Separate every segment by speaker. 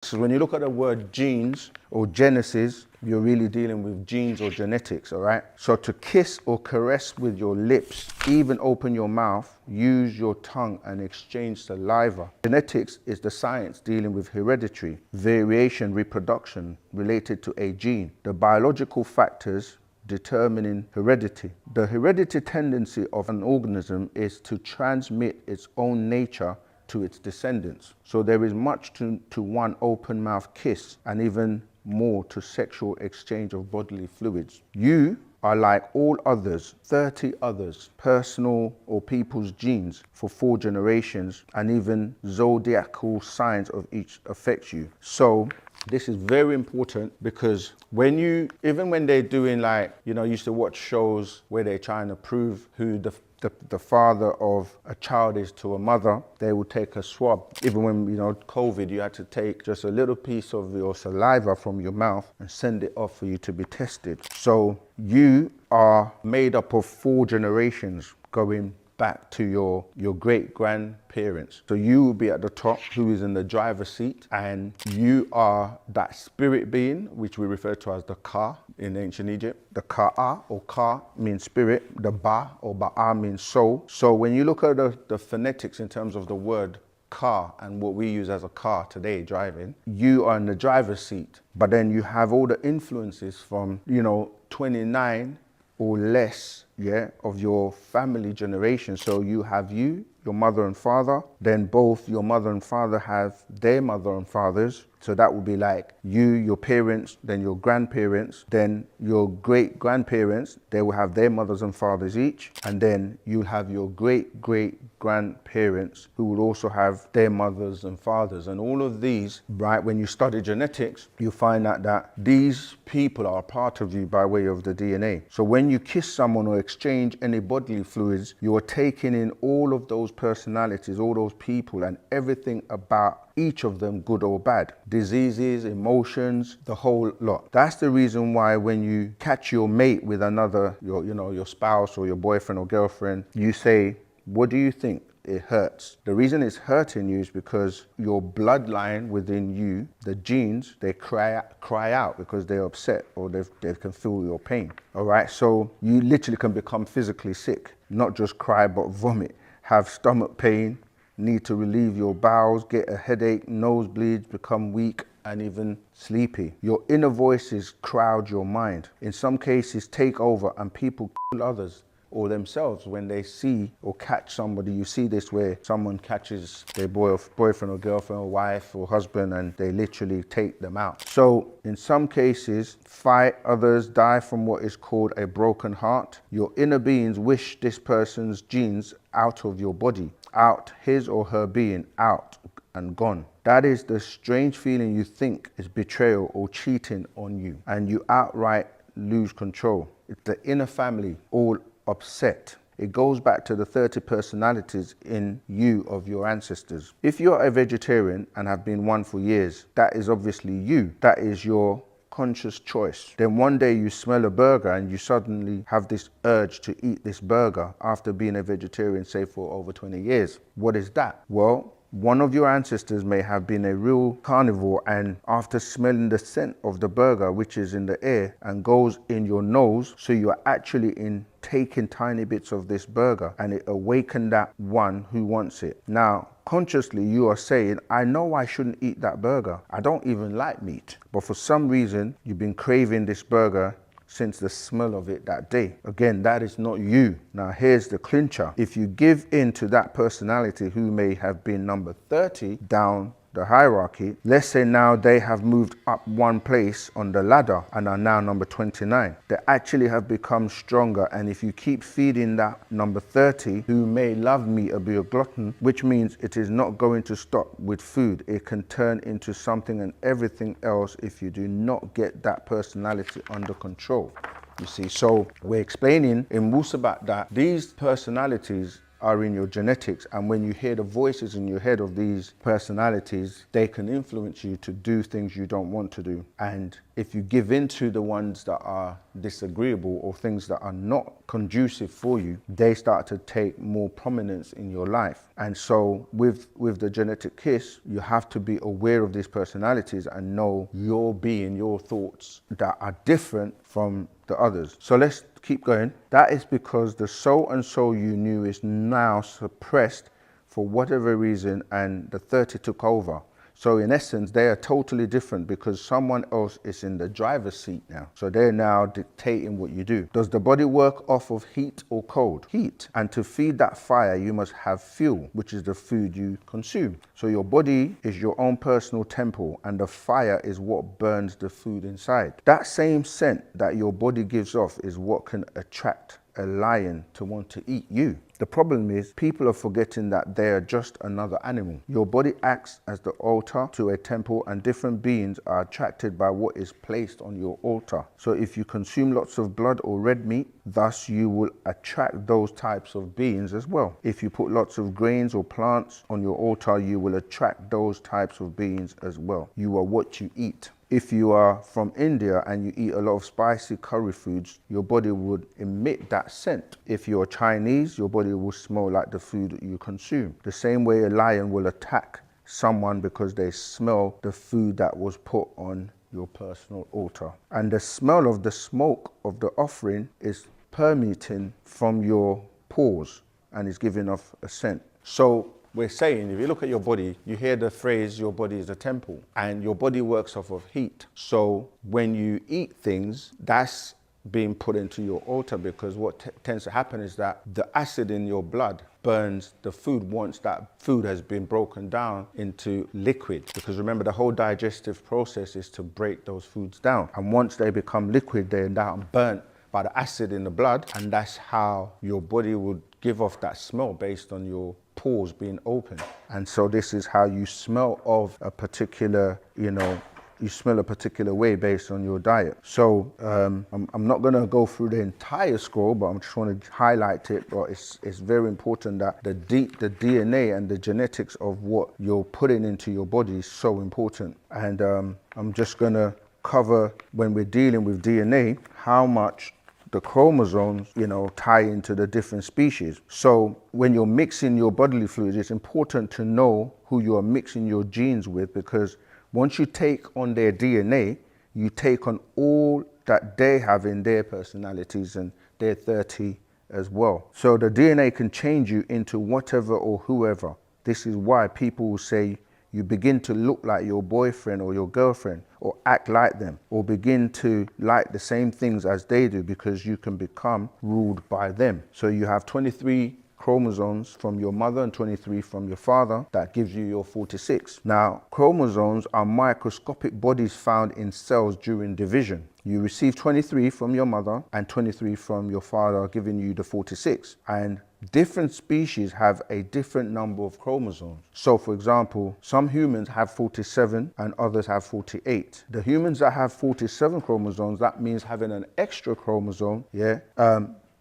Speaker 1: So when you look at the word genes or genesis, you're really dealing with genes or genetics, all right? So to kiss or caress with your lips, even open your mouth, use your tongue and exchange saliva. Genetics is the science dealing with hereditary, variation, reproduction related to a gene, the biological factors determining heredity. The hereditary tendency of an organism is to transmit its own nature to its descendants. So there is much to one open mouth kiss and even more to sexual exchange of bodily fluids. You are like all others, 30 others, personal or people's genes for 4 generations, and even zodiacal signs of each affects you. So this is very important because even when they're doing I used to watch shows where they're trying to prove who the father of a child is to a mother, they will take a swab. Even when, COVID, you had to take just a little piece of your saliva from your mouth and send it off for you to be tested. So you are made up of 4 generations going back to your great grandparents. So you will be at the top, who is in the driver's seat, and you are that spirit being, which we refer to as the Ka in ancient Egypt. The Ka'a or Ka means spirit, the Ba or Ba'a means soul. So when you look at the phonetics in terms of the word car and what we use as a car today, driving, you are in the driver's seat, but then you have all the influences from 29 or less of your family generation. So you have your mother and father, then both your mother and father have their mother and fathers. So that would be like you, your parents, then your grandparents, then your great grandparents, they will have their mothers and fathers each. And then you'll have your great great grandparents who will also have their mothers and fathers. And all of these, right, when you study genetics, you find out that these people are a part of you by way of the DNA. So when you kiss someone or exchange any bodily fluids, you are taking in all of those personalities, all those people, and everything about each of them, good or bad, diseases, emotions, the whole lot. That's the reason why when you catch your mate with another, your spouse or your boyfriend or girlfriend, you say, what do you think? It hurts. The reason it's hurting you is because your bloodline within you, the genes, they cry out because they're upset or they can feel your pain. All right, so you literally can become physically sick, not just cry but vomit, have stomach pain, need to relieve your bowels, get a headache, nosebleeds, become weak, and even sleepy. Your inner voices crowd your mind. In some cases, take over, and people kill others or themselves when they see or catch somebody. You see this where someone catches their boyfriend or girlfriend or wife or husband, and they literally take them out. So in some cases, fight, others die from what is called a broken heart. Your inner beings wish this person's genes out of your body, out his or her being, out and gone. That is the strange feeling you think is betrayal or cheating on you, and you outright lose control. It's the inner family all upset. It goes back to the 30 personalities in you of your ancestors. If you're a vegetarian and have been one for years, that is obviously you. That is your conscious choice. Then one day you smell a burger and you suddenly have this urge to eat this burger after being a vegetarian, say, for over 20 years. What is that? Well, one of your ancestors may have been a real carnivore, and after smelling the scent of the burger, which is in the air and goes in your nose, so you are actually taking tiny bits of this burger, and it awakened that one who wants it. Now, consciously you are saying, I know I shouldn't eat that burger. I don't even like meat. But for some reason, you've been craving this burger since the smell of it that day. Again, that is not you. Now here's the clincher. If you give in to that personality who may have been number 30 down the hierarchy, let's say now they have moved up one place on the ladder and are now number 29. They actually have become stronger, and if you keep feeding that number 30 who may love meat or be a glutton, which means it is not going to stop with food, it can turn into something and everything else if you do not get that personality under control. You see, so we're explaining in Wusabat that these personalities are in your genetics, and when you hear the voices in your head of these personalities, they can influence you to do things you don't want to do. And if you give in to the ones that are disagreeable or things that are not conducive for you, they start to take more prominence in your life. And so with the genetic kiss, you have to be aware of these personalities and know your being, your thoughts that are different from the others. So let's keep going. That is because the so and so you knew is now suppressed for whatever reason, and the 30 took over. So in essence, they are totally different because someone else is in the driver's seat now. So they're now dictating what you do. Does the body work off of heat or cold? Heat. And to feed that fire, you must have fuel, which is the food you consume. So your body is your own personal temple, and the fire is what burns the food inside. That same scent that your body gives off is what can attract a lion to want to eat you. The problem is people are forgetting that they are just another animal. Your body acts as the altar to a temple, and different beings are attracted by what is placed on your altar. So if you consume lots of blood or red meat, thus you will attract those types of beings as well. If you put lots of grains or plants on your altar, you will attract those types of beings as well. You are what you eat. If you are from India and you eat a lot of spicy curry foods, your body would emit that scent. If you're Chinese, your body will smell like the food that you consume. The same way a lion will attack someone because they smell the food that was put on your personal altar. And the smell of the smoke of the offering is permeating from your pores and is giving off a scent. So we're saying, if you look at your body, you hear the phrase, your body is a temple, and your body works off of heat. So when you eat things, that's being put into your altar, because what tends to happen is that the acid in your blood burns the food once that food has been broken down into liquid. Because remember, the whole digestive process is to break those foods down. And once they become liquid, they're now burnt by the acid in the blood, and that's how your body would give off that smell based on your pores being open. And so this is how you smell of a particular, you smell a particular way based on your diet. So I'm not going to go through the entire scroll, but I'm just want to highlight it. But it's very important that the DNA and the genetics of what you're putting into your body is so important. And I'm just going to cover, when we're dealing with DNA, how much the chromosomes, tie into the different species. So when you're mixing your bodily fluids, it's important to know who you are mixing your genes with, because once you take on their DNA, you take on all that they have in their personalities and their 30 as well. So the DNA can change you into whatever or whoever. This is why people will say you begin to look like your boyfriend or your girlfriend, or act like them, or begin to like the same things as they do, because you can become ruled by them. So you have 23 chromosomes from your mother and 23 from your father. That gives you your 46. Now, chromosomes are microscopic bodies found in cells during division. You receive 23 from your mother and 23 from your father, giving you the 46. And different species have a different number of chromosomes. So for example, some humans have 47 and others have 48. The humans that have 47 chromosomes, that means having an extra chromosome,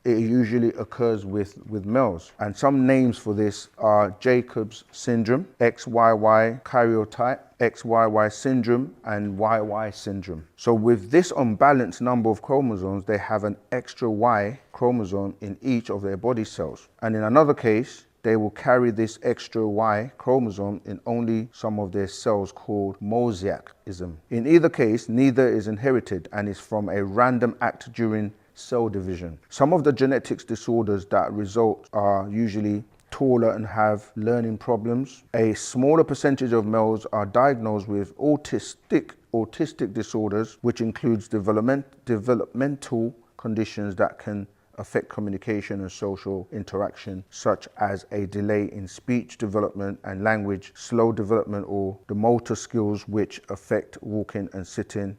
Speaker 1: it usually occurs with males. And some names for this are Jacob's syndrome, XYY karyotype, XYY syndrome, and YY syndrome. So with this unbalanced number of chromosomes, they have an extra Y chromosome in each of their body cells. And in another case, they will carry this extra Y chromosome in only some of their cells, called mosaicism. In either case, neither is inherited and is from a random act during cell division. Some of the genetics disorders that result are usually taller and have learning problems. A smaller percentage of males are diagnosed with autistic disorders, which includes developmental conditions that can affect communication and social interaction, such as a delay in speech development and language, slow development, or the motor skills which affect walking and sitting,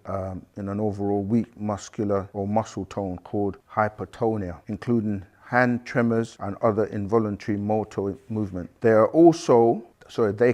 Speaker 1: in an overall weak muscular or muscle tone called hypertonia, including hand tremors and other involuntary motor movement. They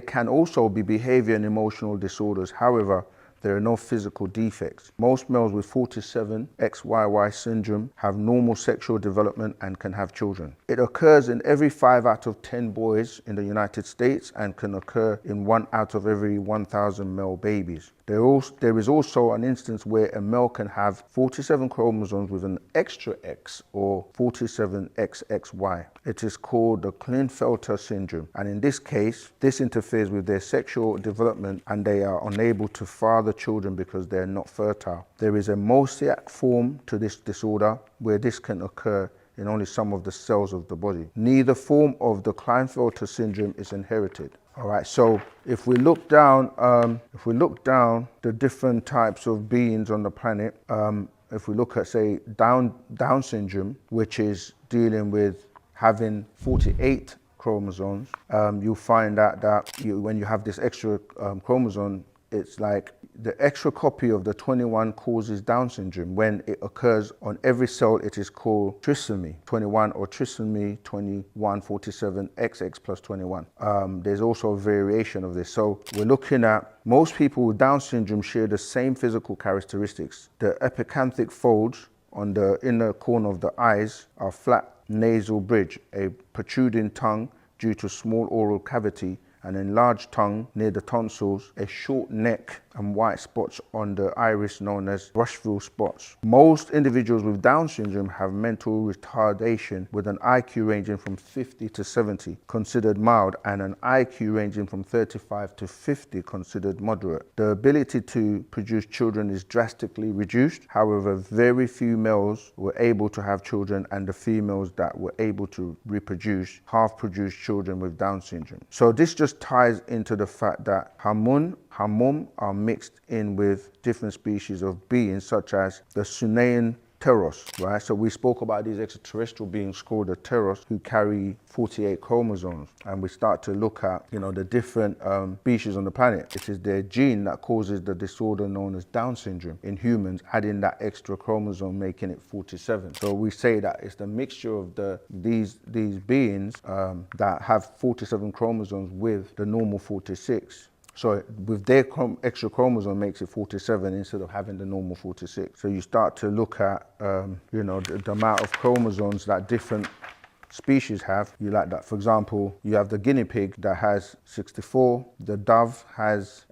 Speaker 1: can also be behavior and emotional disorders. However, There are no physical defects. Most males with 47XYY syndrome have normal sexual development and can have children. It occurs in every 5 out of 10 boys in the United States and can occur in 1 out of every 1,000 male babies. There is also an instance where a male can have 47 chromosomes with an extra X or 47XXY. It is called the Klinefelter syndrome, and in this case, this interferes with their sexual development and they are unable to father children because they are not fertile. There is a mosaic form to this disorder where this can occur in only some of the cells of the body. Neither form of the Klinefelter syndrome is inherited. All right, so if we look down the different types of beings on the planet, if we look at, say, Down syndrome, which is dealing with having 48 chromosomes, you'll find out that when you have this extra chromosome, it's like the extra copy of the 21 causes Down syndrome. When it occurs on every cell, it is called trisomy 21 or trisomy 2147 XX plus 21. There's also a variation of this. So we're looking at most people with Down syndrome share the same physical characteristics. The epicanthic folds on the inner corner of the eyes are flat nasal bridge, a protruding tongue due to small oral cavity, an enlarged tongue near the tonsils, a short neck, and white spots on the iris known as Rushfield spots. Most individuals with Down syndrome have mental retardation with an IQ ranging from 50 to 70, considered mild, and an IQ ranging from 35 to 50, considered moderate. The ability to produce children is drastically reduced. However, very few males were able to have children, and the females that were able to reproduce have produced children with Down syndrome. So this just ties into the fact that hamum are mixed in with different species of beings, such as the Sunayan Teros, right? So we spoke about these extraterrestrial beings called the Teros, who carry 48 chromosomes, and we start to look at, the different species on the planet. It is their gene that causes the disorder known as Down syndrome in humans, adding that extra chromosome, making it 47. So we say that it's the mixture of these beings that have 47 chromosomes with the normal 46. So with their extra chromosome makes it 47 instead of having the normal 46. So you start to look at, the amount of chromosomes that different species have. You like that. For example, you have the guinea pig that has 64, the dove has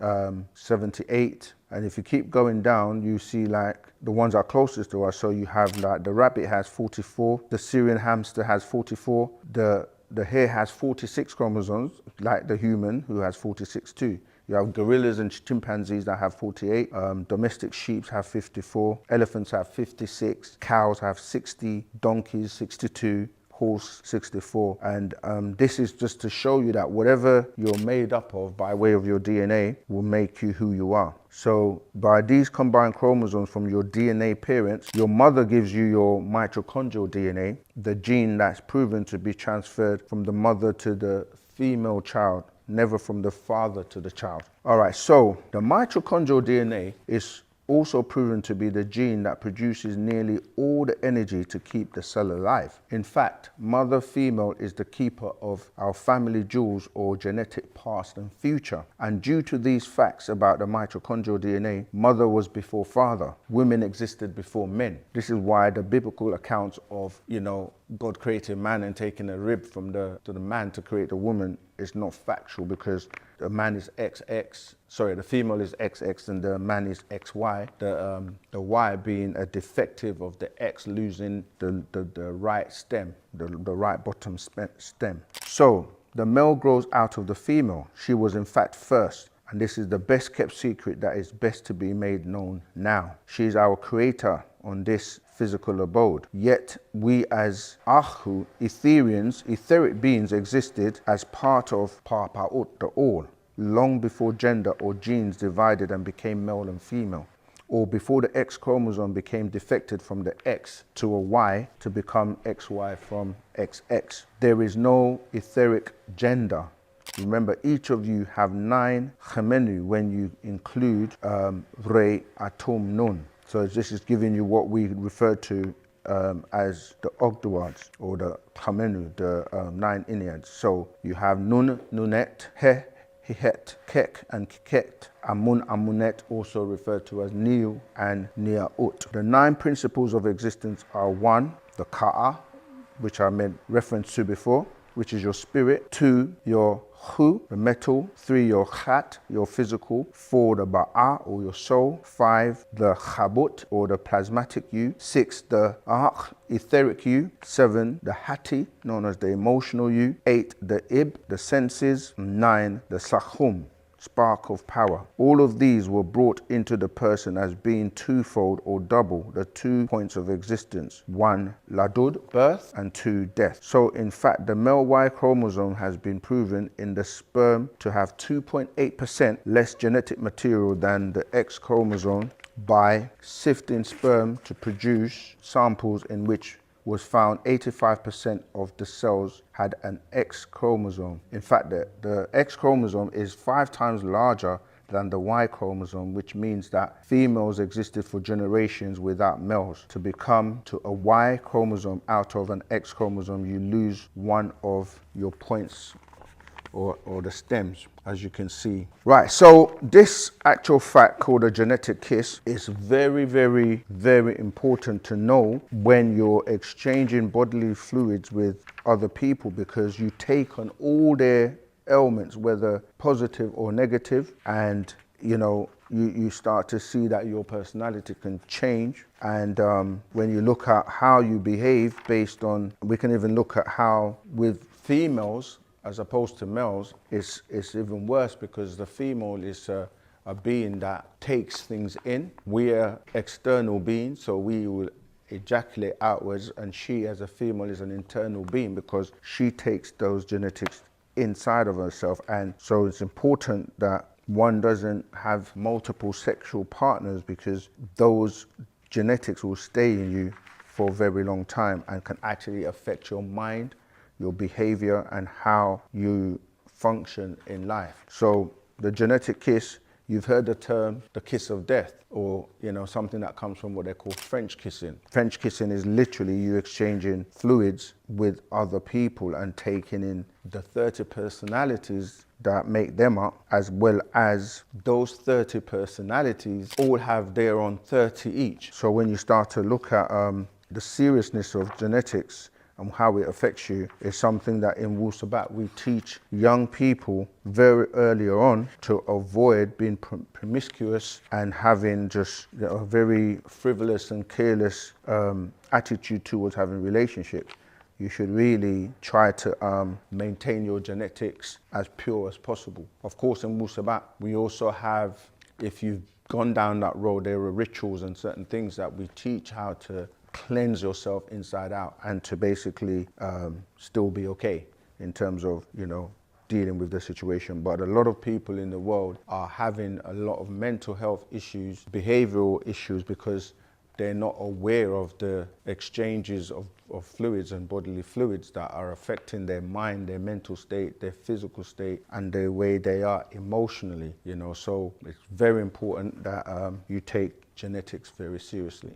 Speaker 1: 78. And if you keep going down, you see like the ones that are closest to us. So you have like the rabbit has 44, the Syrian hamster has 44, the hare has 46 chromosomes, like the human who has 46 too. You have gorillas and chimpanzees that have 48. Domestic sheep have 54. Elephants have 56. Cows have 60. Donkeys 62. Horse 64. And this is just to show you that whatever you're made up of by way of your DNA will make you who you are. So by these combined chromosomes from your DNA parents, your mother gives you your mitochondrial DNA, the gene that's proven to be transferred from the mother to the female child, never from the father to the child. All right, so the mitochondrial DNA is also proven to be the gene that produces nearly all the energy to keep the cell alive. In fact, mother female is the keeper of our family jewels or genetic past and future. And due to these facts about the mitochondrial DNA, mother was before father. Women existed before men. This is why the biblical accounts of, God created man and taking a rib from the man to create the woman is not factual, because the man is the female is XX and the man is XY. The Y being a defective of the X losing the right stem, the right bottom stem. So the male grows out of the female. She was in fact first. And this is the best kept secret that is best to be made known now. She is our creator on this physical abode. Yet we as Ahu, etheric beings, existed as part of Pa'ut, the all, long before gender or genes divided and became male and female, or before the X chromosome became defected from the X to a Y to become XY from XX. There is no etheric gender. Remember, each of you have 9 Chemenu when you include Re Atom Nun. So this is giving you what we refer to as the Ogdoads, or the Chemenu, the 9 Enneads. So you have Nun, Nunet, He, Hihet, Kek, and Kiket. Amun, Amunet, also referred to as Nil and Nia'ut. The 9 principles of existence are 1, the Ka'a, which I made reference to before, which is your spirit. 2, your Hu, the metal. 3, your Khat, your physical. 4, the Ba'a, or your soul. 5, the Khabut, or the plasmatic you. 6, the Akh, etheric you. 7, the Hati, known as the emotional you. 8, the Ib, the senses. 9, the Sakhum, spark of power. All of these were brought into the person as being twofold or double, the 2 points of existence. 1, ladud, birth, and 2, death. So in fact, the male Y chromosome has been proven in the sperm to have 2.8% less genetic material than the X chromosome by sifting sperm to produce samples in which was found 85% of the cells had an X chromosome. In fact, the X chromosome is 5 times larger than the Y chromosome, which means that females existed for generations without males. To become to a Y chromosome out of an X chromosome, you lose one of your points or the stems, as you can see. Right, so this actual fact called a genetic kiss is very, very, very important to know when you're exchanging bodily fluids with other people, because you take on all their ailments, whether positive or negative, and you start to see that your personality can change. And when you look at how you behave based on, we can even look at how with females, as opposed to males, it's even worse, because the female is a being that takes things in. We are external beings, so we will ejaculate outwards, and she as a female is an internal being because she takes those genetics inside of herself. And so it's important that one doesn't have multiple sexual partners, because those genetics will stay in you for a very long time and can actually affect your mind, your behavior, and how you function in life. So the genetic kiss, you've heard the term the kiss of death, or something that comes from what they call French kissing. French kissing is literally you exchanging fluids with other people and taking in the 30 personalities that make them up, as well as those 30 personalities all have their own 30 each. So when you start to look at the seriousness of genetics and how it affects you, is something that in Wu Sabat we teach young people very earlier on to avoid being promiscuous and having just a very frivolous and careless attitude towards having relationships. You should really try to maintain your genetics as pure as possible. Of course, in Wu Sabat, we also have, if you've gone down that road, there are rituals and certain things that we teach how to cleanse yourself inside out and to basically still be okay in terms of dealing with the situation. But a lot of people in the world are having a lot of mental health issues, behavioral issues, because they're not aware of the exchanges of fluids and bodily fluids that are affecting their mind, their mental state, their physical state, and the way they are emotionally. So it's very important that you take genetics very seriously.